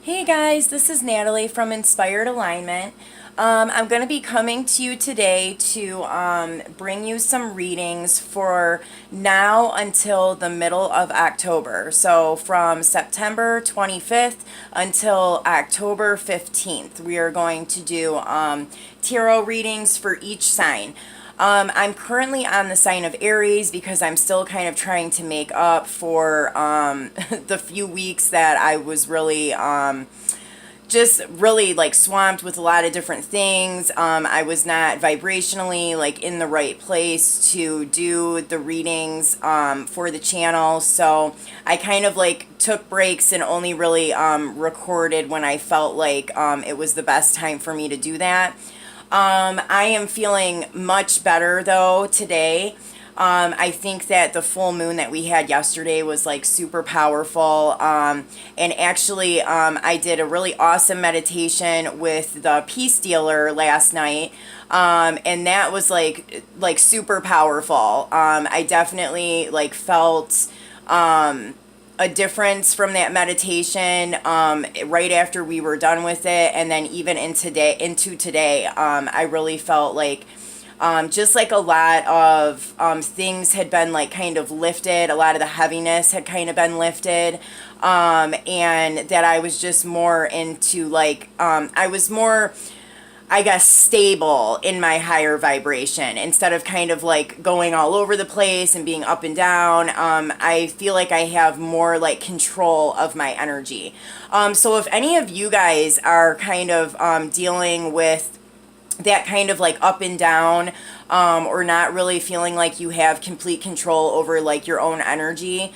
Hey guys, this is Natalie from Inspired Alignment. I'm going to be coming to you today to bring you some readings for now until the middle of October. So from September 25th until October 15th, we are going to do tarot readings for each sign. I'm currently on the sign of Aries because I'm still kind of trying to make up for the few weeks that I was really just really like swamped with a lot of different things. I was not vibrationally like in the right place to do the readings for the channel, so I kind of like took breaks and only really recorded when I felt like it was the best time for me to do that. I am feeling much better though today. I think that the full moon that we had yesterday was like super powerful. And actually, I did a really awesome meditation with the Peace Dealer last night. And that was like super powerful. I definitely like felt, a difference from that meditation right after we were done with it, and then even into today, I really felt like just like a lot of things had been like kind of lifted, a lot of the heaviness had kind of been lifted, and that I was just more into like I was more, I guess, stable in my higher vibration instead of kind of like going all over the place and being up and down. I feel like I have more like control of my energy. So if any of you guys are kind of dealing with that kind of like up and down, or not really feeling like you have complete control over like your own energy,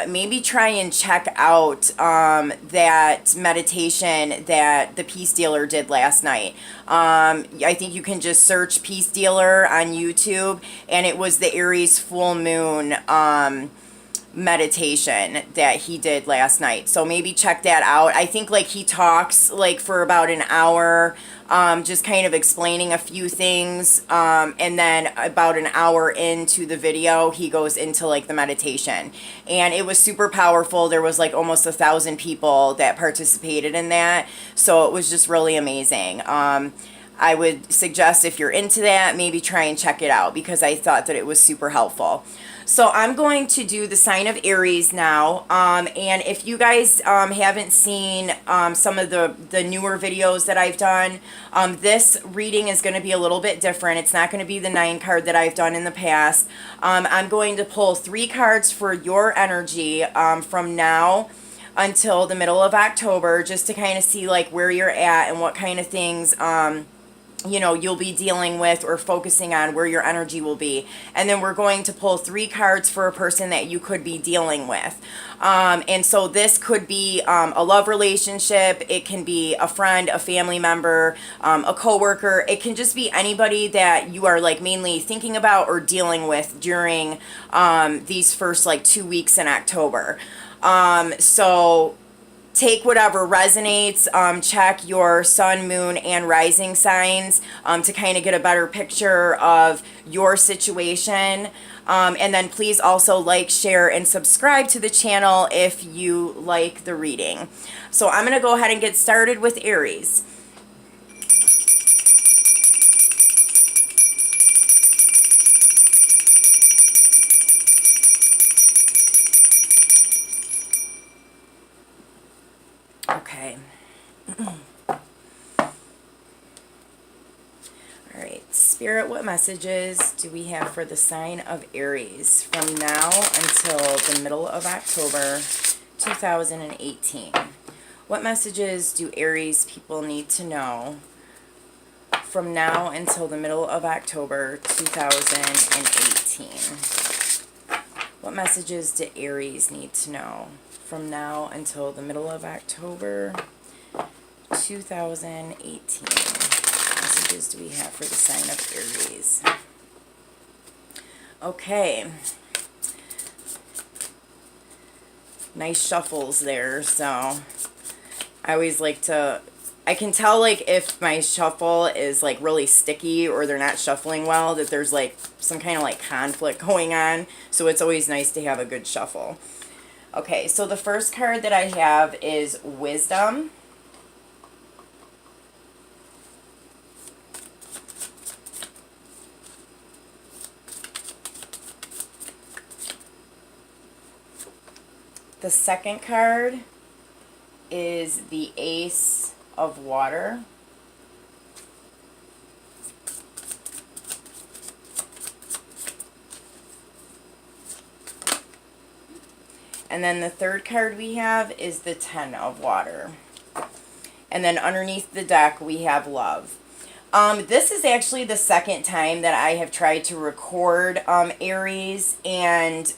maybe try and check out that meditation that the Peace Dealer did last night. I think you can just search Peace Dealer on YouTube, and it was the Aries full moon meditation that he did last night. So maybe check that out. I think like he talks like for about an hour, just kind of explaining a few things, and then about an hour into the video he goes into like the meditation, and it was super powerful. There was like almost 1,000 people that participated in that, so it was just really amazing. I would suggest if you're into that, maybe try and check it out because I thought that it was super helpful. So I'm going to do the sign of Aries now, and if you guys haven't seen some of the newer videos that I've done, this reading is going to be a little bit different. It's not going to be the 9 card that I've done in the past. I'm going to pull 3 cards for your energy from now until the middle of October, just to kind of see like where you're at and what kind of things you know, you'll be dealing with or focusing on, where your energy will be. And then we're going to pull 3 cards for a person that you could be dealing with. And so this could be a love relationship. It can be a friend, a family member, a coworker. It can just be anybody that you are like mainly thinking about or dealing with during these first like 2 weeks in October. So take whatever resonates. Check your sun, moon, and rising signs to kind of get a better picture of your situation. And then please also like, share, and subscribe to the channel if you like the reading. So I'm going to go ahead and get started with Aries. Okay. Alright, Spirit, what messages do we have for the sign of Aries from now until the middle of October 2018? What messages do Aries people need to know from now until the middle of October 2018? What messages do Aries need to know from now until the middle of October 2018? What messages do we have for the sign of Aries? Okay. Nice shuffles there. So I always like to, I can tell like if my shuffle is like really sticky or they're not shuffling well, that there's like some kind of like conflict going on. So it's always nice to have a good shuffle. Okay, so the first card that I have is Wisdom. The second card is the Ace of Water. And then the third card we have is the Ten of Water. And then underneath the deck we have Love. This is actually the second time that I have tried to record Aries, and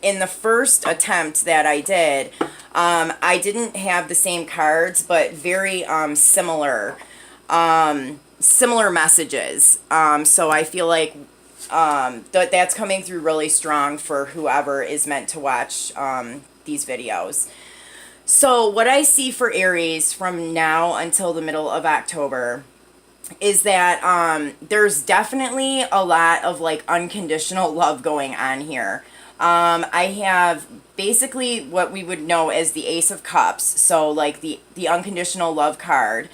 in the first attempt that I didn't have the same cards, but very similar messages. So I feel like that's coming through really strong for whoever is meant to watch these videos. So what I see for Aries from now until the middle of October is that there's definitely a lot of like unconditional love going on here. I have basically what we would know as the Ace of Cups, so like the unconditional love card.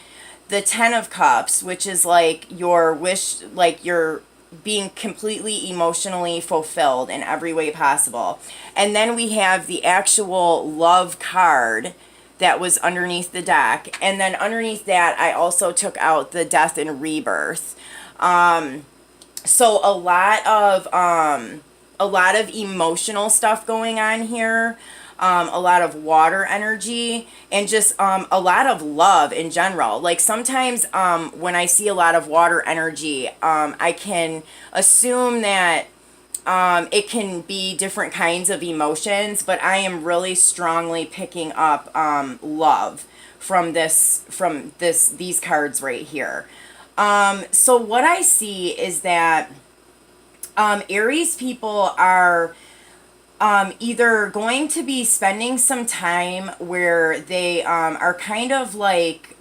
The Ten of Cups, which is like your wish, like you're being completely emotionally fulfilled in every way possible. And then we have the actual love card that was underneath the deck. And then underneath that, I also took out the Death and Rebirth. So a lot of emotional stuff going on here. A lot of water energy, and just a lot of love in general. Like sometimes when I see a lot of water energy, I can assume that it can be different kinds of emotions, but I am really strongly picking up love from these cards right here. So what I see is that Aries people are either going to be spending some time where they are kind of like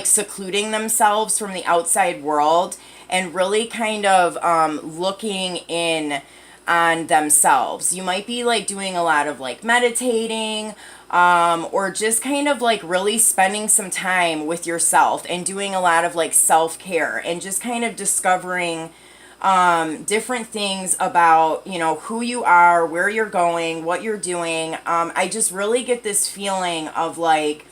secluding themselves from the outside world and really kind of looking in on themselves. You might be like doing a lot of like meditating, or just kind of like really spending some time with yourself and doing a lot of like self-care and just kind of discovering different things about, you know, who you are, where you're going, what you're doing. I just really get this feeling of like,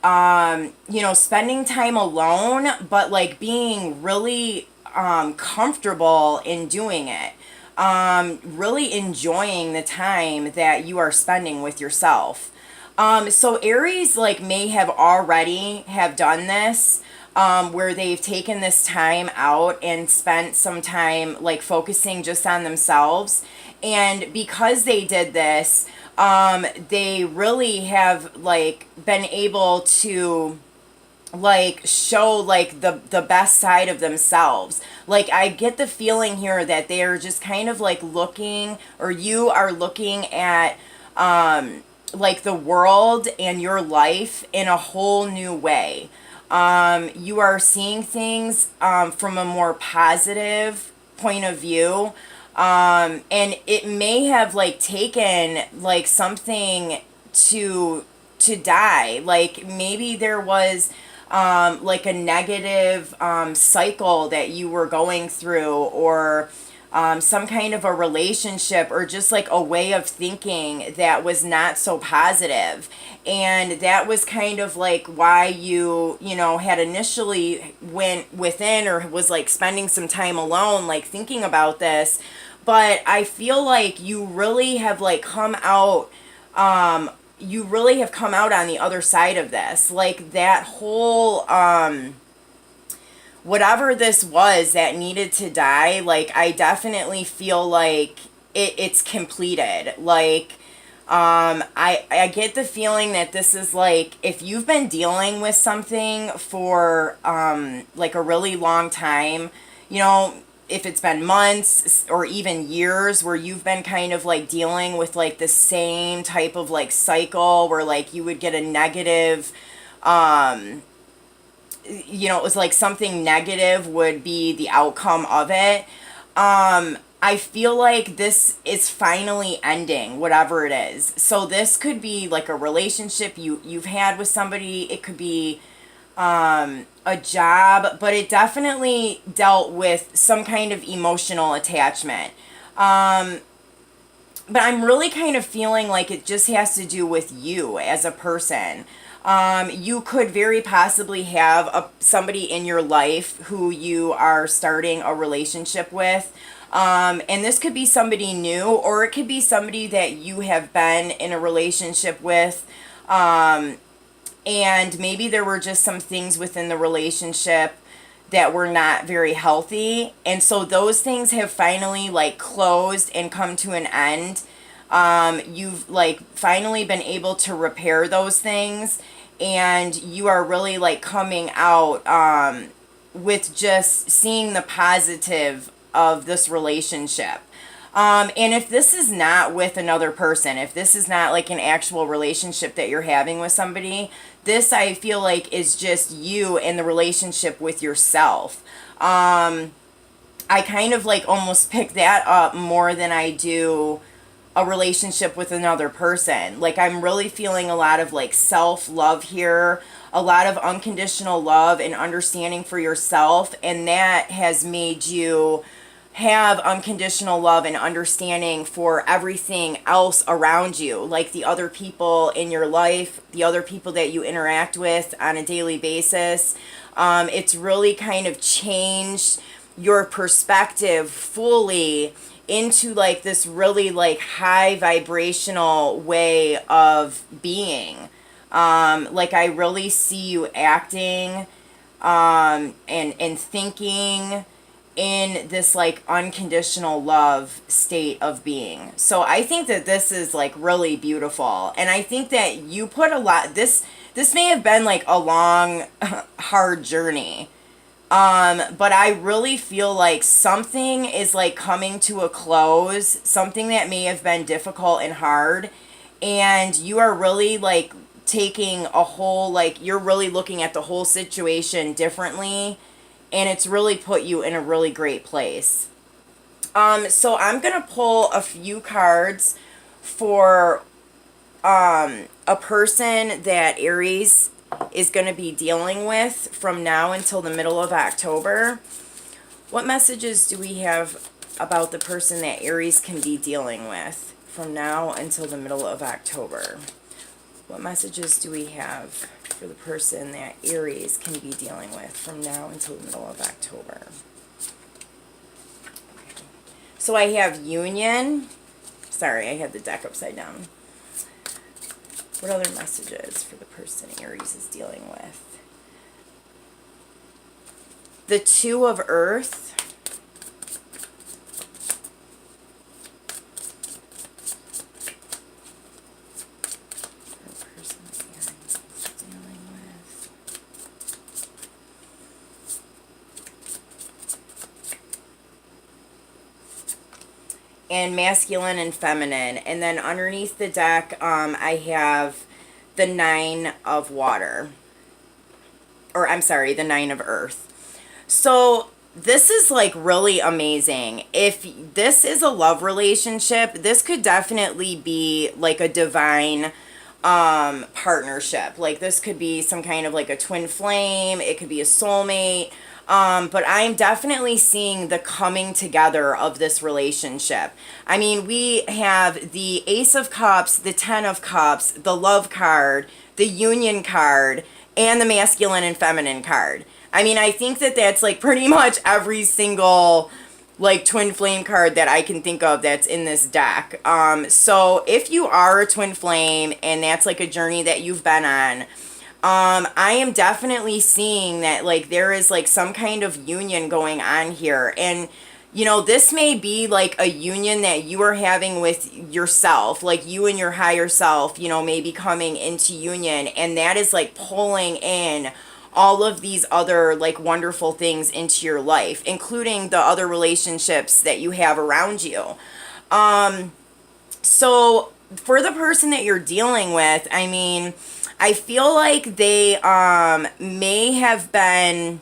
you know, spending time alone, but like being really comfortable in doing it. Really enjoying the time that you are spending with yourself. So Aries like may have already have done this, where they've taken this time out and spent some time like focusing just on themselves. And because they did this, they really have like been able to like show like the best side of themselves. Like I get the feeling here that they are just kind of like looking, or you are looking at like the world and your life in a whole new way. You are seeing things from a more positive point of view. And it may have like taken like something to die. Like maybe there was like a negative cycle that you were going through, or some kind of a relationship, or just like a way of thinking that was not so positive. And that was kind of like why you know, had initially went within, or was like spending some time alone, like thinking about this. But I feel like you really have like come out, you really have come out on the other side of this. Like that whole, whatever this was that needed to die, like I definitely feel like it's completed. Like I get the feeling that this is like, if you've been dealing with something for like a really long time, you know, if it's been months or even years where you've been kind of like dealing with like the same type of like cycle where like you would get a negative, you know, it was like something negative would be the outcome of it. I feel like this is finally ending, whatever it is. So this could be like a relationship you've had with somebody. It could be a job, but it definitely dealt with some kind of emotional attachment. But I'm really kind of feeling like it just has to do with you as a person. You could very possibly have somebody in your life who you are starting a relationship with. And this could be somebody new, or it could be somebody that you have been in a relationship with. And maybe there were just some things within the relationship that were not very healthy, and so those things have finally like closed and come to an end. You've like finally been able to repair those things, and you are really like coming out with just seeing the positive of this relationship. And if this is not with another person, if this is not like an actual relationship that you're having with somebody, this I feel like is just you in the relationship with yourself. I kind of like almost pick that up more than I do a relationship with another person. Like I'm really feeling a lot of like self-love here, a lot of unconditional love and understanding for yourself, and that has made you have unconditional love and understanding for everything else around you, like the other people in your life, the other people that you interact with on a daily basis. It's really kind of changed your perspective fully into like this really like high vibrational way of being. Like I really see you acting and thinking in this like unconditional love state of being. So I think that this is like really beautiful, and I think that you put a lot, this may have been like a long hard journey, but I really feel like something is like coming to a close, something that may have been difficult and hard, and you are really like taking a whole, like you're really looking at the whole situation differently, and it's really put you in a really great place. So I'm going to pull a few cards for a person that Aries is going to be dealing with from now until the middle of October. What messages do we have about the person that Aries can be dealing with from now until the middle of October? What messages do we have for the person that Aries can be dealing with from now until the middle of October? So I have union. Sorry, I had the deck upside down. What other messages for the person Aries is dealing with? The Two of Earth. And masculine and feminine. And then underneath the deck, I have the Nine of Water. Or I'm sorry, the Nine of Earth. So this is like really amazing. If this is a love relationship, this could definitely be like a divine partnership. Like this could be some kind of like a twin flame. It could be a soulmate. But I'm definitely seeing the coming together of this relationship. I mean, we have the Ace of Cups, the Ten of Cups, the Love card, the Union card, and the Masculine and Feminine card. I mean, I think that that's like pretty much every single like twin flame card that I can think of that's in this deck. So if you are a twin flame and that's like a journey that you've been on, I am definitely seeing that like there is like some kind of union going on here. And you know, this may be like a union that you are having with yourself, like you and your higher self, you know, maybe coming into union, and that is like pulling in all of these other like wonderful things into your life, including the other relationships that you have around you. So for the person that you're dealing with, I mean, I feel like they may have been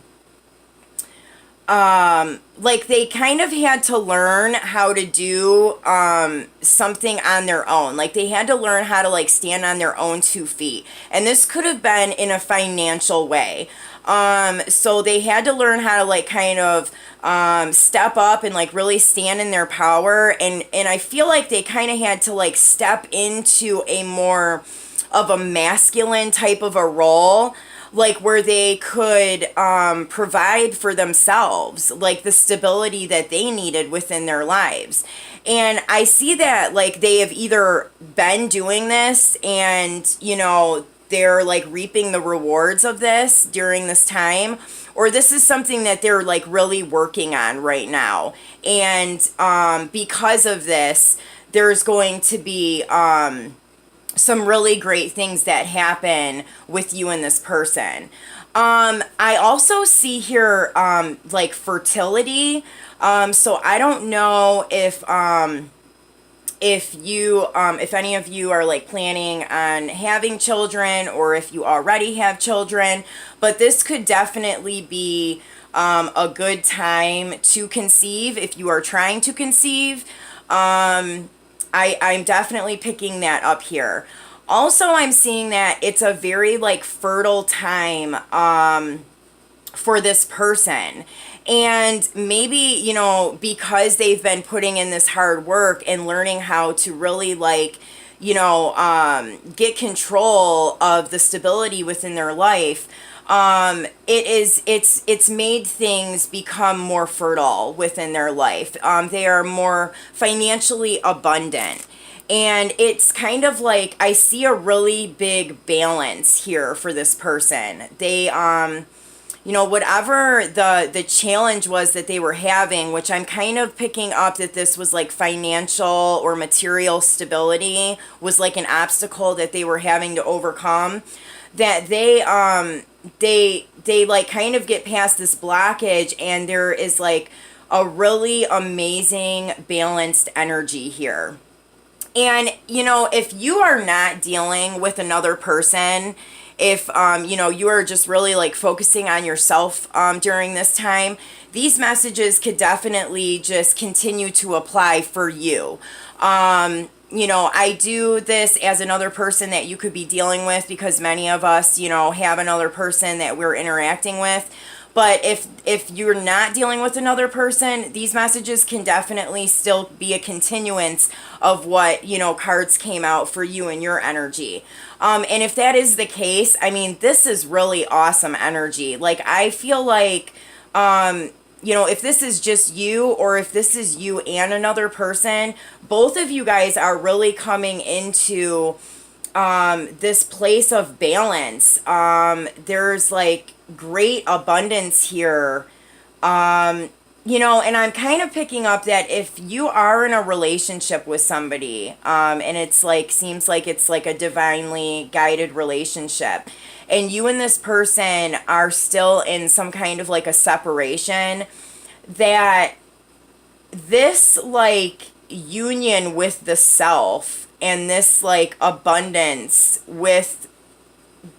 like they kind of had to learn how to do something on their own. Like they had to learn how to like stand on their own 2 feet. And this could have been in a financial way. So they had to learn how to like kind of step up and like really stand in their power. And I feel like they kind of had to like step into a more of a masculine type of a role, like where they could provide for themselves, like the stability that they needed within their lives. And I see that like they have either been doing this and, they're like reaping the rewards of this during this time, or this is something that they're like really working on right now. And because of this, there's going to be some really great things that happen with you and this person. I also see here like fertility. So I don't know if any of you are like planning on having children or if you already have children, but this could definitely be a good time to conceive if you are trying to conceive. I'm definitely picking that up here. Also, I'm seeing that it's a very like fertile time for this person. And maybe, because they've been putting in this hard work and learning how to really like, get control of the stability within their life, it's made things become more fertile within their life. They are more financially abundant. And it's kind of like I see a really big balance here for this person. They whatever the challenge was that they were having, which I'm kind of picking up that this was like financial or material stability was like an obstacle that they were having to overcome, that they like kind of get past this blockage, and there is like a really amazing balanced energy here. And if you are not dealing with another person, if you are just really like focusing on yourself during this time, these messages could definitely just continue to apply for you. I do this as another person that you could be dealing with, because many of us, have another person that we're interacting with. But if you're not dealing with another person, these messages can definitely still be a continuance of what, cards came out for you and your energy. And if that is the case, I mean, this is really awesome energy. Like, I feel like, if this is just you, or if this is you and another person, both of you guys are really coming into this place of balance. There's like great abundance here. And I'm kind of picking up that if you are in a relationship with somebody, and it's like, seems like it's like a divinely guided relationship, and you and this person are still in some kind of like a separation, that this like union with the self and this like abundance with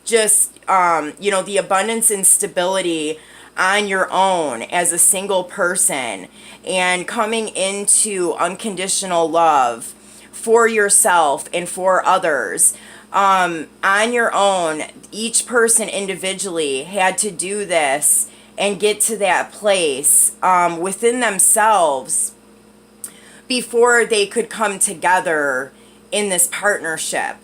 just the abundance and stability on your own as a single person, and coming into unconditional love for yourself and for others on your own. Each person individually had to do this and get to that place within themselves before they could come together in this partnership.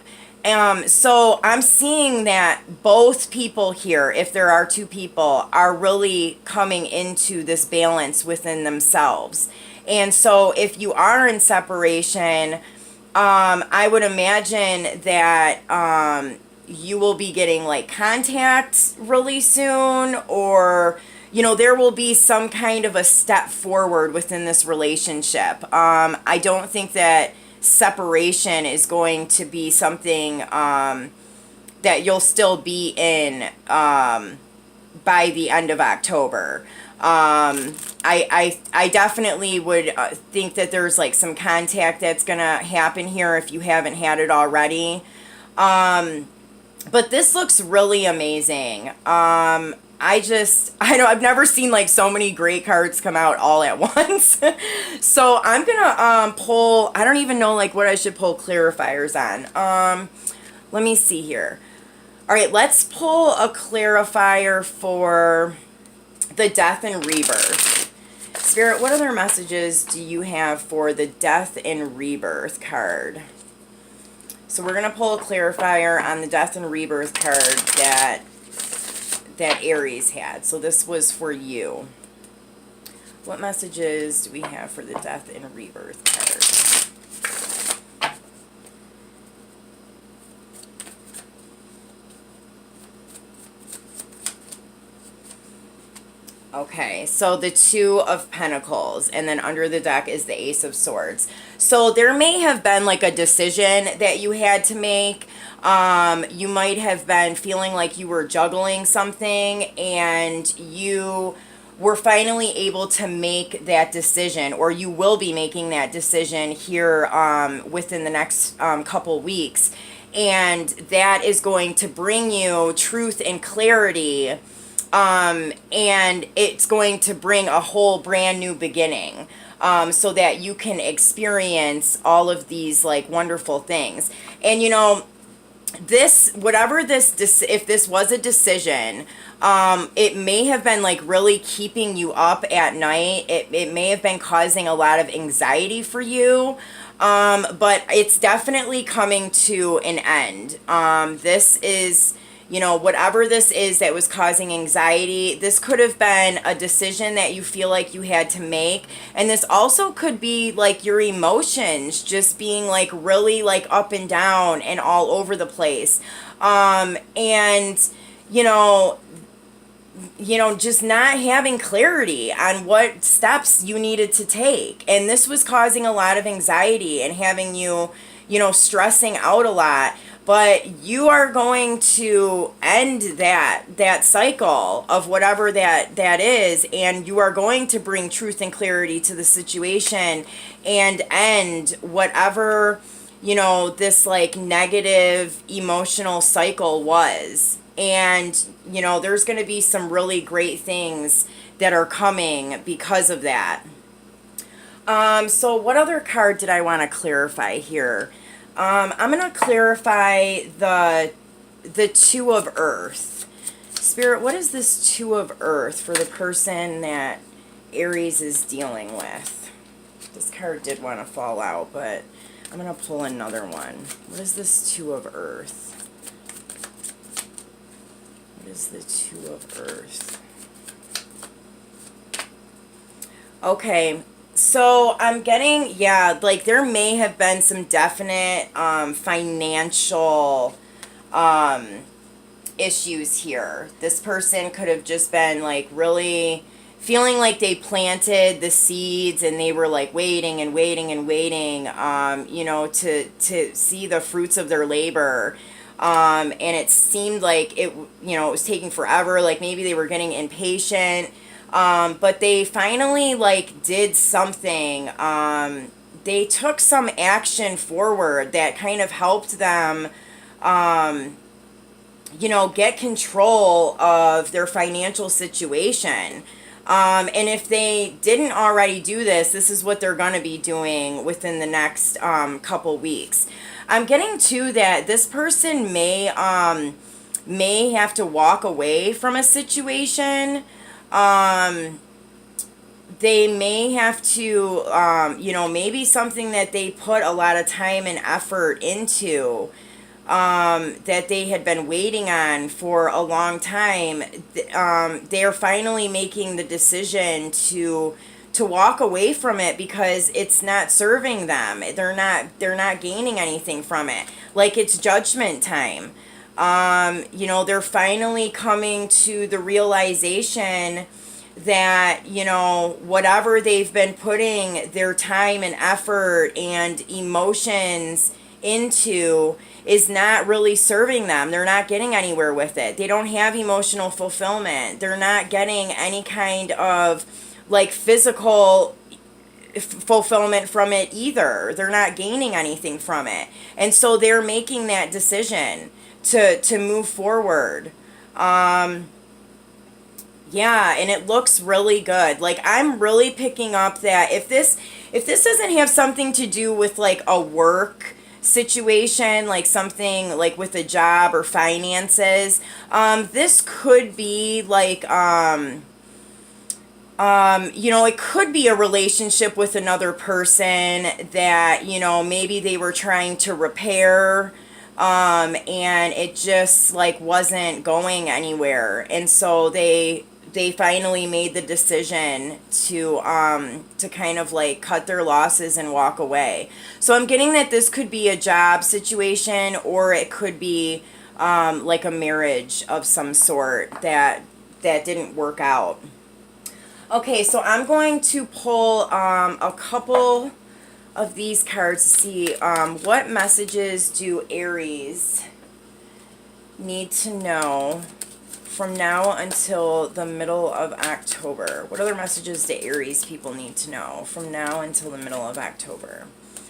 So I'm seeing that both people here, if there are two people, are really coming into this balance within themselves. And so if you are in separation, I would imagine that you will be getting like contact really soon, or there will be some kind of a step forward within this relationship. I don't think that separation is going to be something that you'll still be in by the end of October. I definitely would think that there's like some contact that's gonna happen here if you haven't had it already. But this looks really amazing. I know I've never seen like so many great cards come out all at once. So I'm gonna pull, I don't even know like what I should pull clarifiers on. Let me see here. All right, let's pull a clarifier for the death and rebirth. Spirit, what other messages do you have for the death and rebirth card? So we're going to pull a clarifier on the death and rebirth card that Aries had. So this was for you. What messages do we have for the death and rebirth card? Okay, so the Two of Pentacles, and then under the deck is the Ace of Swords. So there may have been like a decision that you had to make. You might have been feeling like you were juggling something, and you were finally able to make that decision, or you will be making that decision here within the next couple weeks. And that is going to bring you truth and clarity. And it's going to bring a whole brand new beginning, so that you can experience all of these like wonderful things. And you know, this, whatever this, if this was a decision, it may have been like really keeping you up at night. It may have been causing a lot of anxiety for you. But it's definitely coming to an end. This is, you know, whatever this is that was causing anxiety, this could have been a decision that you feel like you had to make. And this also could be like your emotions just being like really like up and down and all over the place. And, you know, just not having clarity on what steps you needed to take. And this was causing a lot of anxiety and having you, stressing out a lot. But you are going to end that cycle of whatever that is, and you are going to bring truth and clarity to the situation and end whatever, this like negative emotional cycle was. And, there's going to be some really great things that are coming because of that. So what other card did I want to clarify here? I'm going to clarify the Two of Earth. Spirit, what is this Two of Earth for the person that Aries is dealing with? This card did want to fall out, but I'm going to pull another one. What is this Two of Earth? What is the Two of Earth? Okay. So I'm getting, like there may have been some definite financial issues here. This person could have just been like really feeling like they planted the seeds and they were like waiting and waiting and waiting, to see the fruits of their labor. And it seemed like it was taking forever. Like maybe they were getting impatient. But they finally like did something. They took some action forward that kind of helped them, get control of their financial situation. And if they didn't already do this, this is what they're going to be doing within the next couple weeks. I'm getting to that this person may have to walk away from a situation. They may have to, maybe something that they put a lot of time and effort into, that they had been waiting on for a long time. They're finally making the decision to walk away from it because it's not serving them. They're not gaining anything from it. Like it's judgment time. They're finally coming to the realization that, whatever they've been putting their time and effort and emotions into is not really serving them. They're not getting anywhere with it. They don't have emotional fulfillment. They're not getting any kind of like physical fulfillment from it either. They're not gaining anything from it. And so they're making that decision to move forward. Yeah, and it looks really good. Like I'm really picking up that if this doesn't have something to do with like a work situation, like something like with a job or finances, this could be like it could be a relationship with another person that, maybe they were trying to repair, and it just like wasn't going anywhere. And so they finally made the decision to kind of like cut their losses and walk away. So I'm getting that this could be a job situation, or it could be like a marriage of some sort that didn't work out. Okay, so I'm going to pull a couple of these cards to see what messages do Aries need to know from now until the middle of October. What other messages do Aries people need to know from now until the middle of October?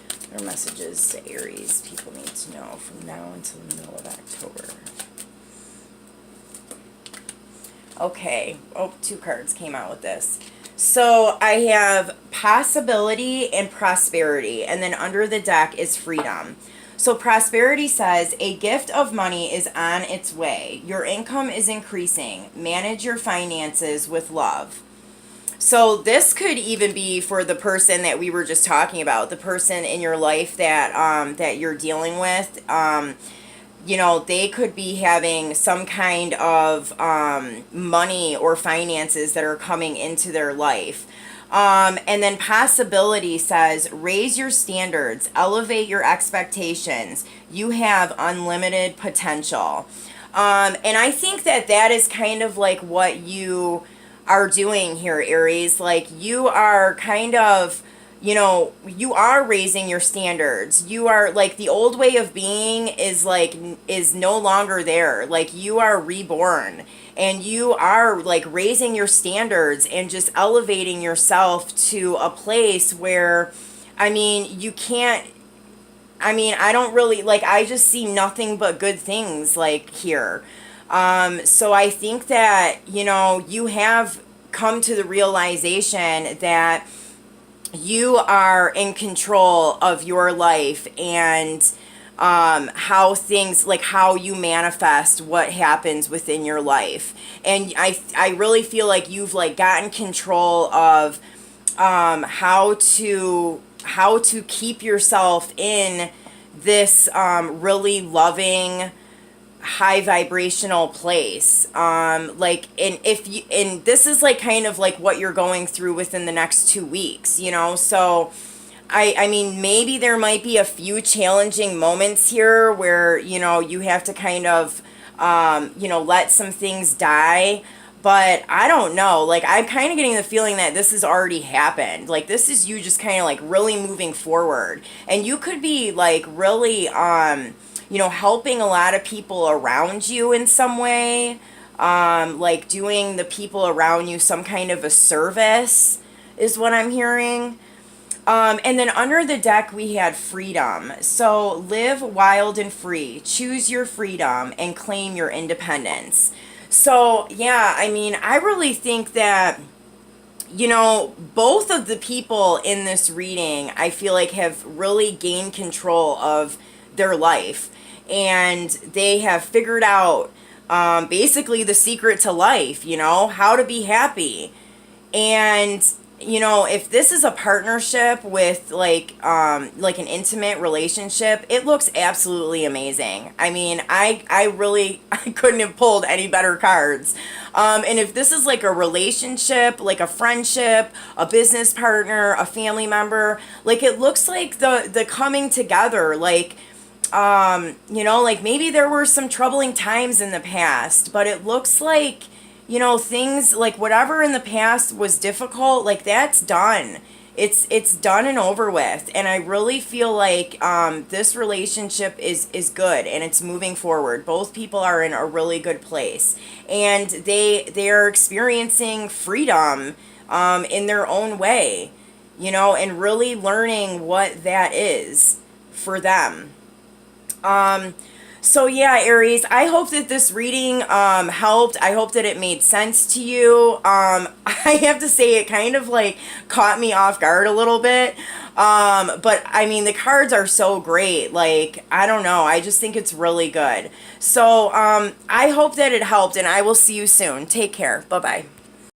What other messages do Aries people need to know from now until the middle of October? Okay. Oh, two cards came out with this. So I have possibility and prosperity, and then under the deck is freedom. So prosperity says a gift of money is on its way. Your income is increasing. Manage your finances with love. So this could even be for the person that we were just talking about, the person in your life that you're dealing with. They could be having some kind of money or finances that are coming into their life. And then possibility says, raise your standards, elevate your expectations. You have unlimited potential. And I think that is kind of like what you are doing here, Aries. Like you are kind of, you are raising your standards. You are like the old way of being is no longer there. Like you are reborn, and you are like raising your standards and just elevating yourself to a place where, you can't, I don't really like, I just see nothing but good things like here. So I think that, you have come to the realization that you are in control of your life, and how things, like how you manifest what happens within your life. And I really feel like you've like gotten control of how to keep yourself in this really loving, high vibrational place. And this is like kind of like what you're going through within the next 2 weeks, so I mean maybe there might be a few challenging moments here where you have to kind of let some things die. But I don't know, like I'm kind of getting the feeling that this has already happened. Like this is you just kind of like really moving forward, and you could be like really helping a lot of people around you in some way, like doing the people around you some kind of a service is what I'm hearing. And then under the deck we had freedom. So live wild and free, choose your freedom, and claim your independence. So yeah, I really think that both of the people in this reading, I feel like have really gained control of their life, and they have figured out basically the secret to life, how to be happy. And if this is a partnership with like an intimate relationship, it looks absolutely amazing. I really I couldn't have pulled any better cards. And if this is like a relationship, like a friendship, a business partner, a family member, like it looks like the coming together, like like maybe there were some troubling times in the past, but it looks like things like whatever in the past was difficult, like that's done. It's done and over with. And I really feel like this relationship is good, and it's moving forward. Both people are in a really good place, and they are experiencing freedom in their own way, and really learning what that is for them. So yeah, Aries, I hope that this reading helped. I hope that it made sense to you. I have to say it kind of like caught me off guard a little bit. But I mean the cards are so great. Like, I don't know. I just think it's really good. So I hope that it helped, and I will see you soon. Take care. Bye-bye.